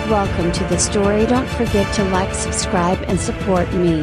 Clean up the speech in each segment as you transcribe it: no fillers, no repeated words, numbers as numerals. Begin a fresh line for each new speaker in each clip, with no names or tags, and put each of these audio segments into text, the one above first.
Welcome to the story. Don't forget to like, subscribe and support me.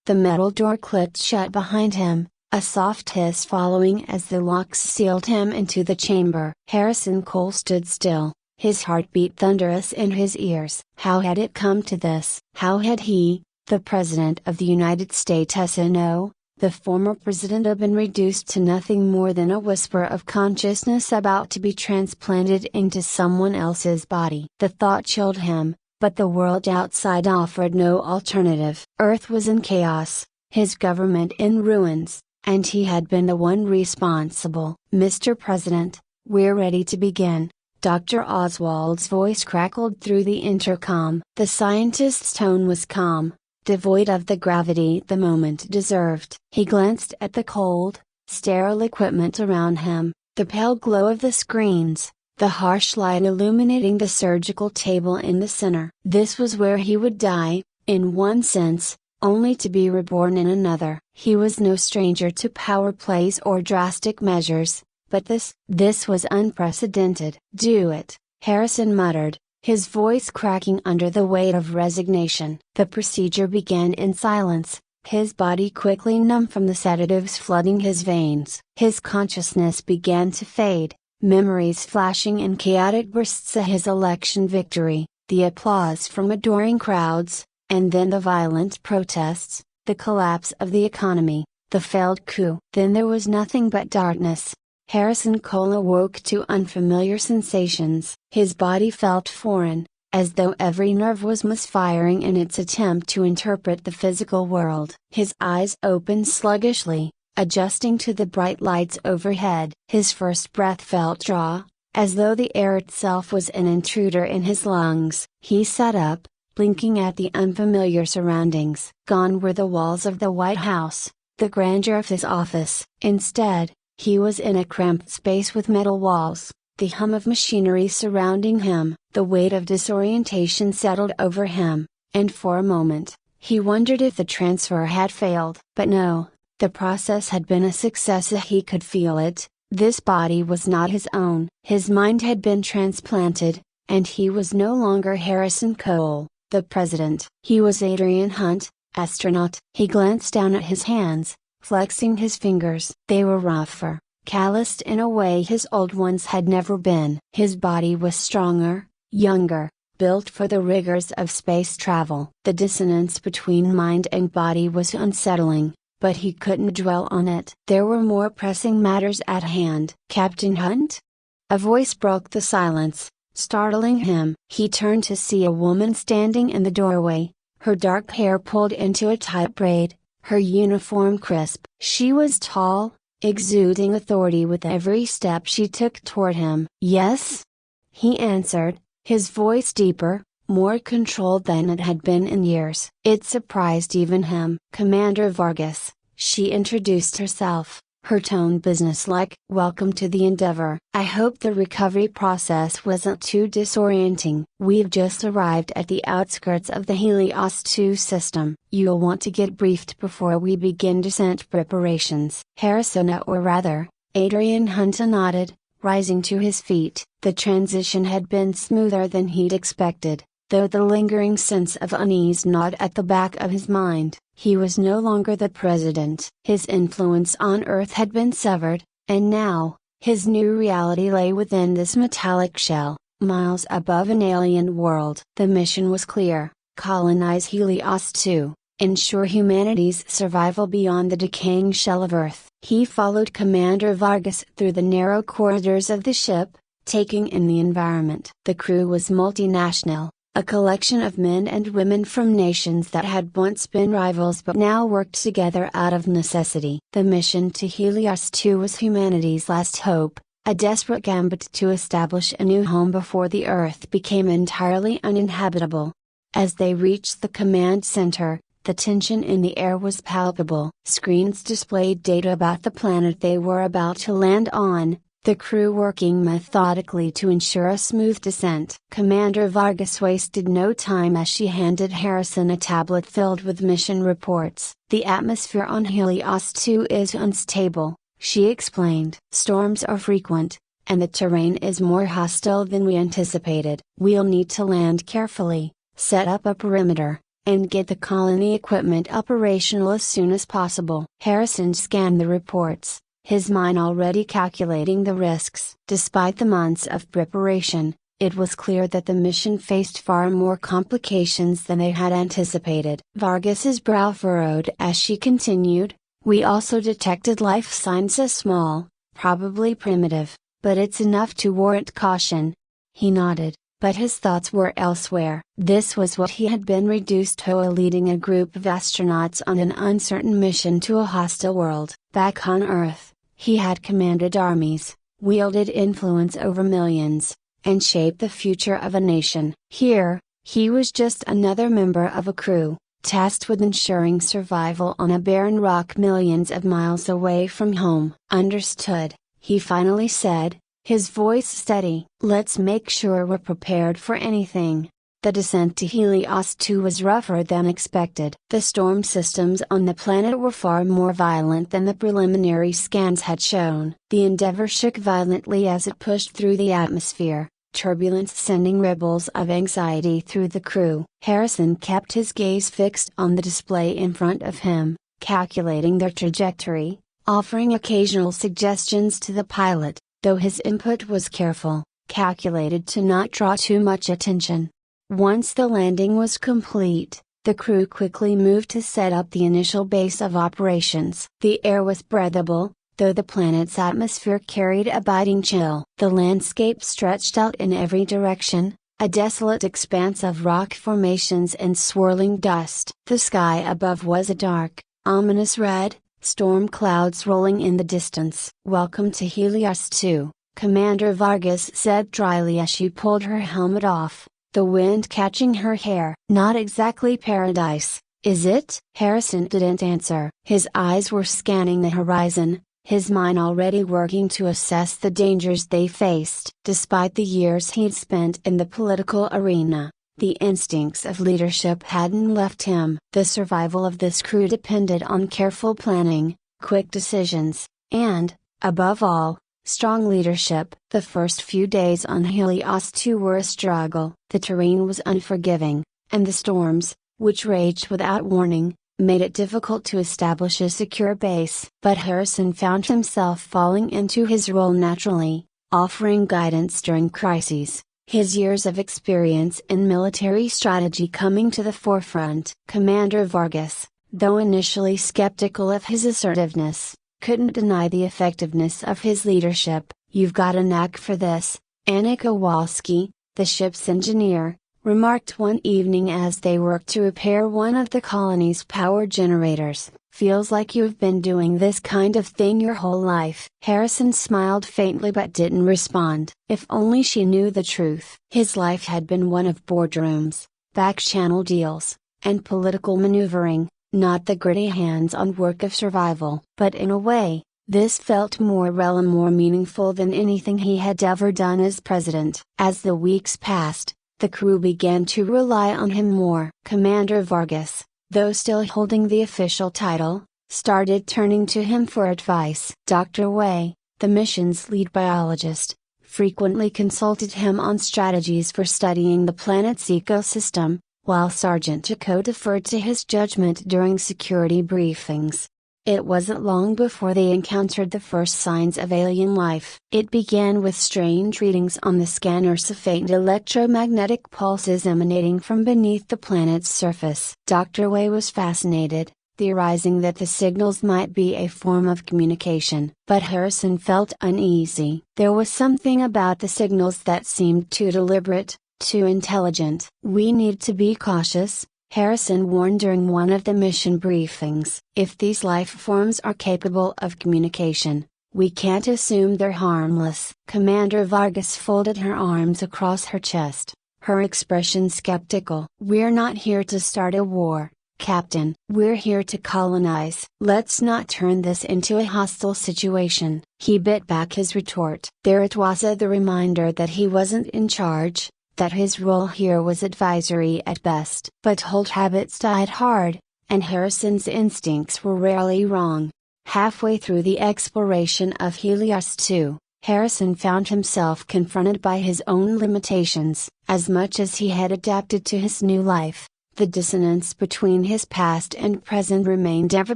The metal door clicked shut behind him, a soft hiss following as the locks sealed him into the chamber. Harrison Cole stood still, his heart beat thunderous in his ears. How had it come to this? How had he, the President of the United States SNO, the former president, been reduced to nothing more than a whisper of consciousness about to be transplanted into someone else's body? The thought chilled him, but the world outside offered no alternative. Earth was in chaos, his government in ruins, and he had been the one responsible. "Mr. President, we're ready to begin." Dr. Oswald's voice crackled through the intercom. The scientist's tone was calm, devoid of the gravity the moment deserved. He glanced at the cold, sterile equipment around him, the pale glow of the screens, the harsh light illuminating the surgical table in the center. This was where he would die, in one sense, only to be reborn in another. He was no stranger to power plays or drastic measures, but this was unprecedented. "Do it," Harrison muttered, his voice cracking under the weight of resignation. The procedure began in silence, his body quickly numb from the sedatives flooding his veins. His consciousness began to fade, memories flashing in chaotic bursts of his election victory, the applause from adoring crowds, and then the violent protests, the collapse of the economy, the failed coup. Then there was nothing but darkness. Harrison Cole awoke to unfamiliar sensations. His body felt foreign, as though every nerve was misfiring in its attempt to interpret the physical world. His eyes opened sluggishly, adjusting to the bright lights overhead. His first breath felt raw, as though the air itself was an intruder in his lungs. He sat up, blinking at the unfamiliar surroundings. Gone were the walls of the White House, the grandeur of his office. Instead, he was in a cramped space with metal walls, the hum of machinery surrounding him. The weight of disorientation settled over him, and for a moment, he wondered if the transfer had failed. But no, the process had been a success. He could feel it. This body was not his own. His mind had been transplanted, and he was no longer Harrison Cole, the president. He was Adrian Hunt, astronaut. He glanced down at his hands, flexing his fingers. They were rougher, calloused in a way his old ones had never been. His body was stronger, younger, built for the rigors of space travel. The dissonance between mind and body was unsettling, but he couldn't dwell on it. There were more pressing matters at hand. "Captain Hunt?" A voice broke the silence, startling him. He turned to see a woman standing in the doorway, her dark hair pulled into a tight braid, her uniform crisp. She was tall, exuding authority with every step she took toward him. "Yes?" he answered, his voice deeper, more controlled than it had been in years. It surprised even him. "Commander Vargas," she introduced herself, her tone businesslike. "Welcome to the Endeavour. I hope the recovery process wasn't too disorienting. We've just arrived at the outskirts of the Helios 2 system. You'll want to get briefed before we begin descent preparations." Harrison, or rather, Adrian Hunt nodded, rising to his feet. The transition had been smoother than he'd expected, though the lingering sense of unease gnawed at the back of his mind. He was no longer the president. His influence on Earth had been severed, and now, his new reality lay within this metallic shell, miles above an alien world. The mission was clear: colonize Helios 2, ensure humanity's survival beyond the decaying shell of Earth. He followed Commander Vargas through the narrow corridors of the ship, taking in the environment. The crew was multinational, a collection of men and women from nations that had once been rivals but now worked together out of necessity. The mission to Helios 2 was humanity's last hope, a desperate gambit to establish a new home before the Earth became entirely uninhabitable. As they reached the command center, the tension in the air was palpable. Screens displayed data about the planet they were about to land on, the crew working methodically to ensure a smooth descent. Commander Vargas wasted no time as she handed Harrison a tablet filled with mission reports. "The atmosphere on Helios 2 is unstable," she explained. "Storms are frequent, and the terrain is more hostile than we anticipated. We'll need to land carefully, set up a perimeter, and get the colony equipment operational as soon as possible." Harrison scanned the reports, his mind already calculating the risks. Despite the months of preparation, it was clear that the mission faced far more complications than they had anticipated. Vargas's brow furrowed as she continued, "We also detected life signs, small, probably primitive, but it's enough to warrant caution." He nodded, but his thoughts were elsewhere. This was what he had been reduced to, leading a group of astronauts on an uncertain mission to a hostile world. Back on Earth, he had commanded armies, wielded influence over millions, and shaped the future of a nation. Here, he was just another member of a crew, tasked with ensuring survival on a barren rock millions of miles away from home. "Understood," he finally said, his voice steady. "Let's make sure we're prepared for anything." The descent to Helios 2 was rougher than expected. The storm systems on the planet were far more violent than the preliminary scans had shown. The Endeavour shook violently as it pushed through the atmosphere, turbulence sending ripples of anxiety through the crew. Harrison kept his gaze fixed on the display in front of him, calculating their trajectory, offering occasional suggestions to the pilot, though his input was careful, calculated to not draw too much attention. Once the landing was complete, the crew quickly moved to set up the initial base of operations. The air was breathable, though the planet's atmosphere carried a biting chill. The landscape stretched out in every direction, a desolate expanse of rock formations and swirling dust. The sky above was a dark, ominous red, storm clouds rolling in the distance. "Welcome to Helios 2, Commander Vargas said dryly as she pulled her helmet off, the wind catching her hair. "Not exactly paradise, is it?" Harrison didn't answer. His eyes were scanning the horizon, his mind already working to assess the dangers they faced. Despite the years he'd spent in the political arena, the instincts of leadership hadn't left him. The survival of this crew depended on careful planning, quick decisions, and, above all, strong leadership. The first few days on Helios 2 were a struggle. The terrain was unforgiving, and the storms, which raged without warning, made it difficult to establish a secure base. But Harrison found himself falling into his role naturally, offering guidance during crises, his years of experience in military strategy coming to the forefront. Commander Vargas, though initially skeptical of his assertiveness, couldn't deny the effectiveness of his leadership. "You've got a knack for this," Anna Kowalski, the ship's engineer, remarked one evening as they worked to repair one of the colony's power generators. "Feels like you've been doing this kind of thing your whole life." Harrison smiled faintly but didn't respond. If only she knew the truth. His life had been one of boardrooms, back-channel deals, and political maneuvering, not the gritty hands-on work of survival. But in a way, this felt more real and more meaningful than anything he had ever done as president. As the weeks passed, the crew began to rely on him more. Commander Vargas, though still holding the official title, started turning to him for advice. Dr. Wei, the mission's lead biologist, frequently consulted him on strategies for studying the planet's ecosystem, while Sergeant Jaco deferred to his judgment during security briefings. It wasn't long before they encountered the first signs of alien life. It began with strange readings on the scanners of faint electromagnetic pulses emanating from beneath the planet's surface. Dr. Wei was fascinated, theorizing that the signals might be a form of communication. But Harrison felt uneasy. There was something about the signals that seemed too deliberate, too intelligent. "We need to be cautious," Harrison warned during one of the mission briefings. "If these life forms are capable of communication, we can't assume they're harmless." Commander Vargas folded her arms across her chest, her expression skeptical. "We're not here to start a war, Captain. We're here to colonize. Let's not turn this into a hostile situation." He bit back his retort. There it was, the reminder that he wasn't in charge, that his role here was advisory at best. But old habits died hard, and Harrison's instincts were rarely wrong. Halfway through the exploration of Helios 2, Harrison found himself confronted by his own limitations. As much as he had adapted to his new life, the dissonance between his past and present remained ever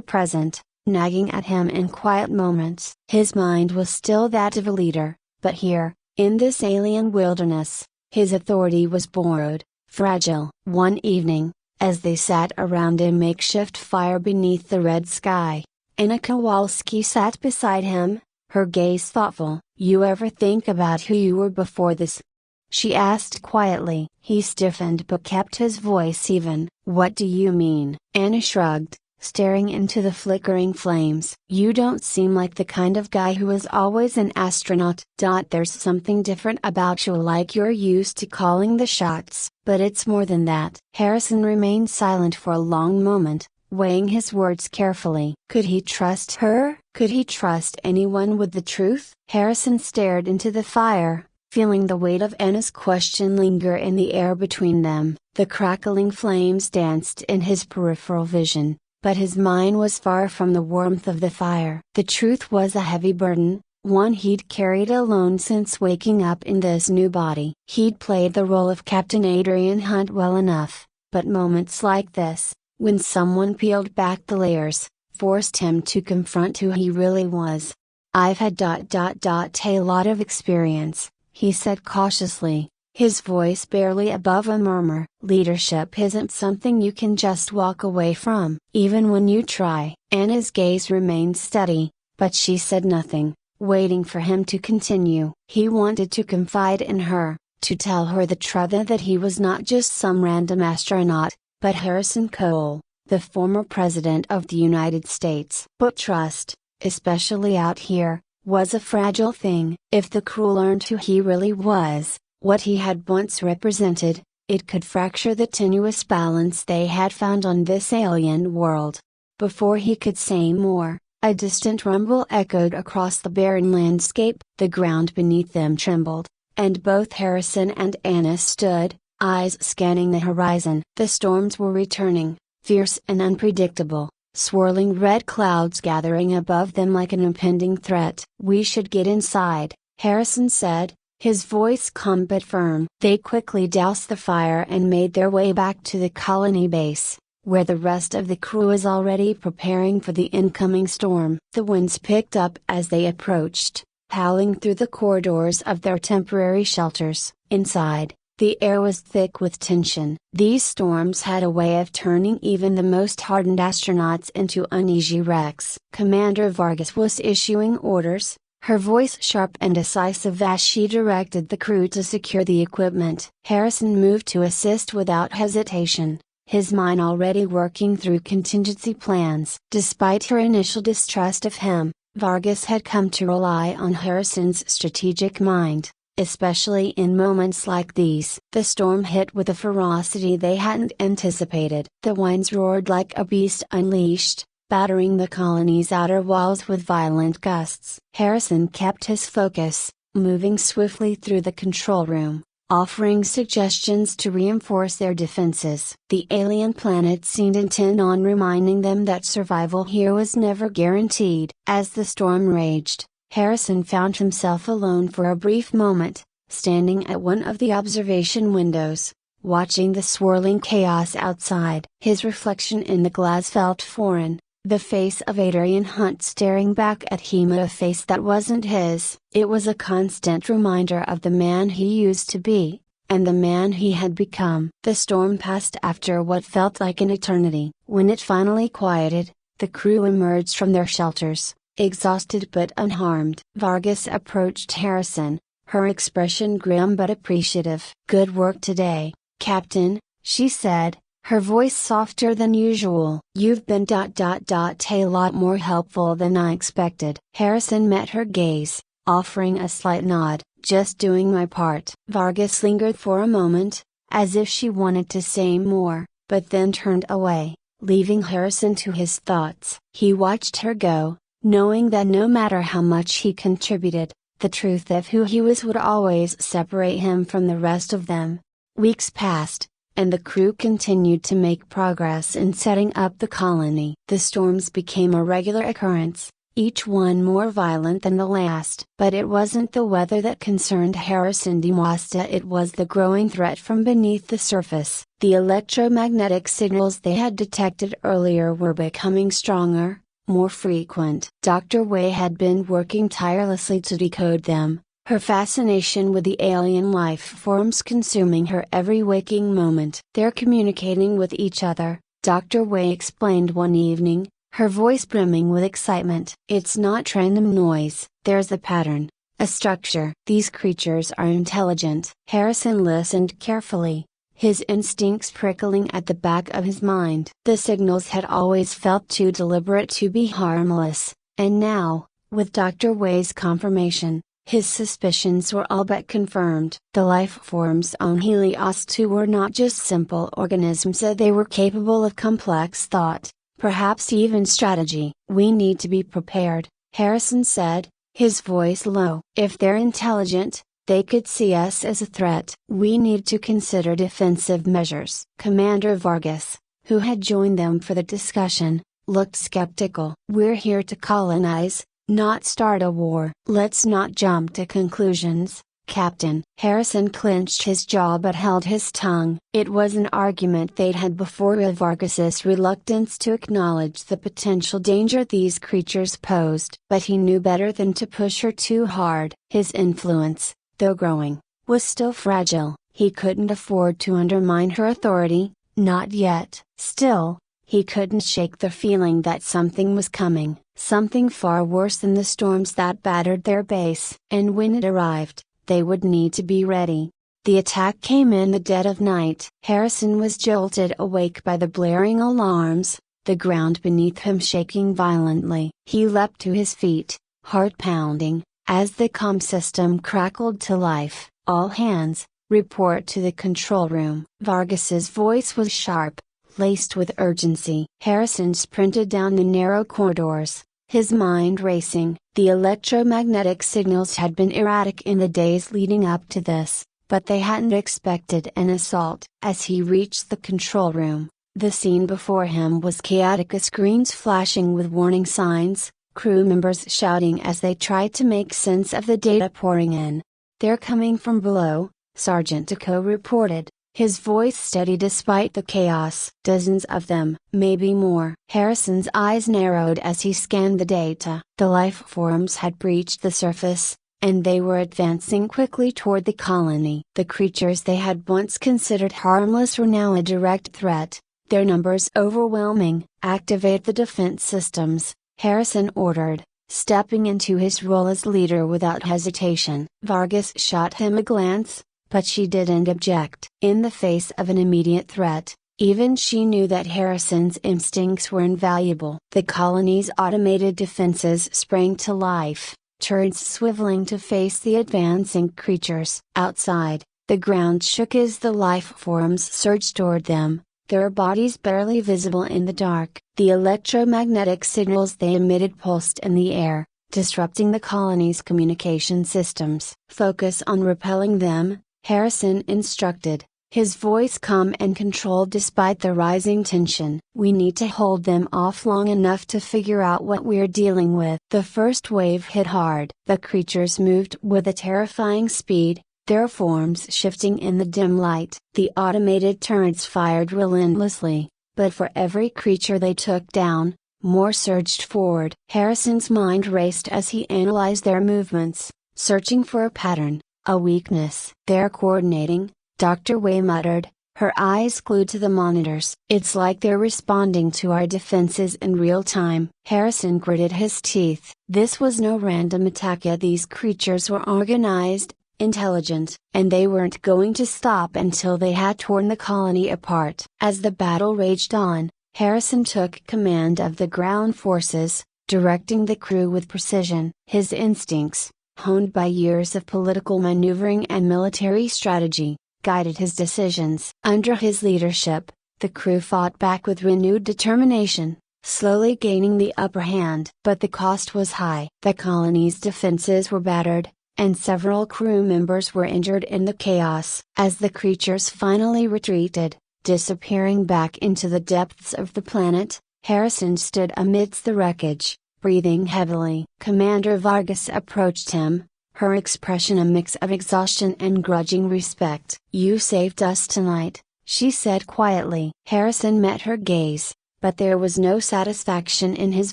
present, nagging at him in quiet moments. His mind was still that of a leader, but here, in this alien wilderness, his authority was borrowed, fragile. One evening, as they sat around a makeshift fire beneath the red sky, Anna Kowalski sat beside him, her gaze thoughtful. "You ever think about who you were before this?" she asked quietly. He stiffened but kept his voice even. "What do you mean?" Anna shrugged, staring into the flickering flames. "You don't seem like the kind of guy who is always an astronaut. There's something different about you, like you're used to calling the shots." "But it's more than that." Harrison remained silent for a long moment, weighing his words carefully. Could he trust her? Could he trust anyone with the truth? Harrison stared into the fire, feeling the weight of Anna's question linger in the air between them. The crackling flames danced in his peripheral vision, but his mind was far from the warmth of the fire. The truth was a heavy burden, one he'd carried alone since waking up in this new body. He'd played the role of Captain Adrian Hunt well enough, but moments like this, when someone peeled back the layers, forced him to confront who he really was. "I've had a lot of experience," he said cautiously, his voice barely above a murmur. "Leadership isn't something you can just walk away from, even when you try." Anna's gaze remained steady, but she said nothing, waiting for him to continue. He wanted to confide in her, to tell her the truth that he was not just some random astronaut, but Harrison Cole, the former President of the United States. But trust, especially out here, was a fragile thing. If the crew learned who he really was, what he had once represented, it could fracture the tenuous balance they had found on this alien world. Before he could say more, a distant rumble echoed across the barren landscape. The ground beneath them trembled, and both Harrison and Anna stood, eyes scanning the horizon. The storms were returning, fierce and unpredictable, swirling red clouds gathering above them like an impending threat. "We should get inside," Harrison said, his voice calm but firm. They quickly doused the fire and made their way back to the colony base, where the rest of the crew was already preparing for the incoming storm. The winds picked up as they approached, howling through the corridors of their temporary shelters. Inside, the air was thick with tension. These storms had a way of turning even the most hardened astronauts into uneasy wrecks. Commander Vargas was issuing orders, her voice sharp and decisive as she directed the crew to secure the equipment. Harrison moved to assist without hesitation, his mind already working through contingency plans. Despite her initial distrust of him, Vargas had come to rely on Harrison's strategic mind, especially in moments like these. The storm hit with a ferocity they hadn't anticipated. The winds roared like a beast unleashed, battering the colony's outer walls with violent gusts. Harrison kept his focus, moving swiftly through the control room, offering suggestions to reinforce their defenses. The alien planet seemed intent on reminding them that survival here was never guaranteed. As the storm raged, Harrison found himself alone for a brief moment, standing at one of the observation windows, watching the swirling chaos outside. His reflection in the glass felt foreign, the face of Adrian Hunt staring back at him, a face that wasn't his. It was a constant reminder of the man he used to be, and the man he had become. The storm passed after what felt like an eternity. When it finally quieted, the crew emerged from their shelters, exhausted but unharmed. Vargas approached Harrison, her expression grim but appreciative. "Good work today, Captain," she said, her voice softer than usual. "You've been a lot more helpful than I expected." Harrison met her gaze, offering a slight nod. "Just doing my part." Vargas lingered for a moment, as if she wanted to say more, but then turned away, leaving Harrison to his thoughts. He watched her go, knowing that no matter how much he contributed, the truth of who he was would always separate him from the rest of them. Weeks passed, and the crew continued to make progress in setting up the colony. The storms became a regular occurrence, each one more violent than the last. But it wasn't the weather that concerned Harrison DiMosta, it was the growing threat from beneath the surface. The electromagnetic signals they had detected earlier were becoming stronger, more frequent. Dr. Wei had been working tirelessly to decode them, her fascination with the alien life forms consuming her every waking moment. "They're communicating with each other," Dr. Wei explained one evening, her voice brimming with excitement. "It's not random noise, there's a pattern, a structure. These creatures are intelligent." Harrison listened carefully, his instincts prickling at the back of his mind. The signals had always felt too deliberate to be harmless, and now, with Dr. Wei's confirmation, his suspicions were all but confirmed. The life forms on Helios 2 were not just simple organisms, they were capable of complex thought, perhaps even strategy. "We need to be prepared," Harrison said, his voice low. "If they're intelligent, they could see us as a threat. We need to consider defensive measures." Commander Vargas, who had joined them for the discussion, looked skeptical. "We're here to colonize, not start a war." "Let's not jump to conclusions, Captain." Harrison clenched his jaw but held his tongue. It was an argument they'd had before with Vargas's reluctance to acknowledge the potential danger these creatures posed. But he knew better than to push her too hard. His influence, though growing, was still fragile. He couldn't afford to undermine her authority, not yet. Still, he couldn't shake the feeling that something was coming, something far worse than the storms that battered their base. And when it arrived, they would need to be ready. The attack came in the dead of night. Harrison was jolted awake by the blaring alarms, the ground beneath him shaking violently. He leapt to his feet, heart pounding, as the comm system crackled to life. "All hands, report to the control room." Vargas's voice was sharp, laced with urgency. Harrison sprinted down the narrow corridors, his mind racing. The electromagnetic signals had been erratic in the days leading up to this, but they hadn't expected an assault. As he reached the control room, the scene before him was chaotic, screens flashing with warning signs, crew members shouting as they tried to make sense of the data pouring in. "They're coming from below," Sergeant Deco reported, his voice steady despite the chaos. "Dozens of them, maybe more." Harrison's eyes narrowed as he scanned the data. The life forms had breached the surface, and they were advancing quickly toward the colony. The creatures they had once considered harmless were now a direct threat, their numbers overwhelming. "Activate the defense systems," Harrison ordered, stepping into his role as leader without hesitation. Vargas shot him a glance, but she didn't object. In the face of an immediate threat, even she knew that Harrison's instincts were invaluable. The colony's automated defenses sprang to life, turrets swiveling to face the advancing creatures. Outside, the ground shook as the life forms surged toward them, their bodies barely visible in the dark. The electromagnetic signals they emitted pulsed in the air, disrupting the colony's communication systems. "Focus on repelling them," Harrison instructed, his voice calm and controlled despite the rising tension. "We need to hold them off long enough to figure out what we're dealing with." The first wave hit hard. The creatures moved with a terrifying speed, their forms shifting in the dim light. The automated turrets fired relentlessly, but for every creature they took down, more surged forward. Harrison's mind raced as he analyzed their movements, searching for a pattern, a weakness. "They're coordinating," Dr. Wei muttered, her eyes glued to the monitors. "It's like they're responding to our defenses in real time." Harrison gritted his teeth. This was no random attack. These creatures were organized, intelligent, and they weren't going to stop until they had torn the colony apart. As the battle raged on, Harrison took command of the ground forces, directing the crew with precision. His instincts, honed by years of political maneuvering and military strategy, guided his decisions. Under his leadership, the crew fought back with renewed determination, slowly gaining the upper hand. But the cost was high. The colony's defenses were battered, and several crew members were injured in the chaos. As the creatures finally retreated, disappearing back into the depths of the planet, Harrison stood amidst the wreckage, breathing heavily. Commander Vargas approached him, her expression a mix of exhaustion and grudging respect. "You saved us tonight," she said quietly. Harrison met her gaze, but there was no satisfaction in his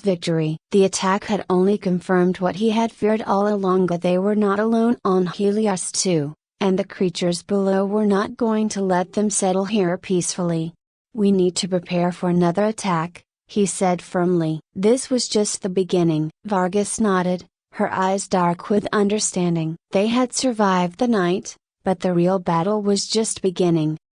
victory. The attack had only confirmed what he had feared all along, that they were not alone on Helios 2, and the creatures below were not going to let them settle here peacefully. "We need to prepare for another attack," he said firmly. This was just the beginning. Vargas nodded, her eyes dark with understanding. They had survived the night, but the real battle was just beginning.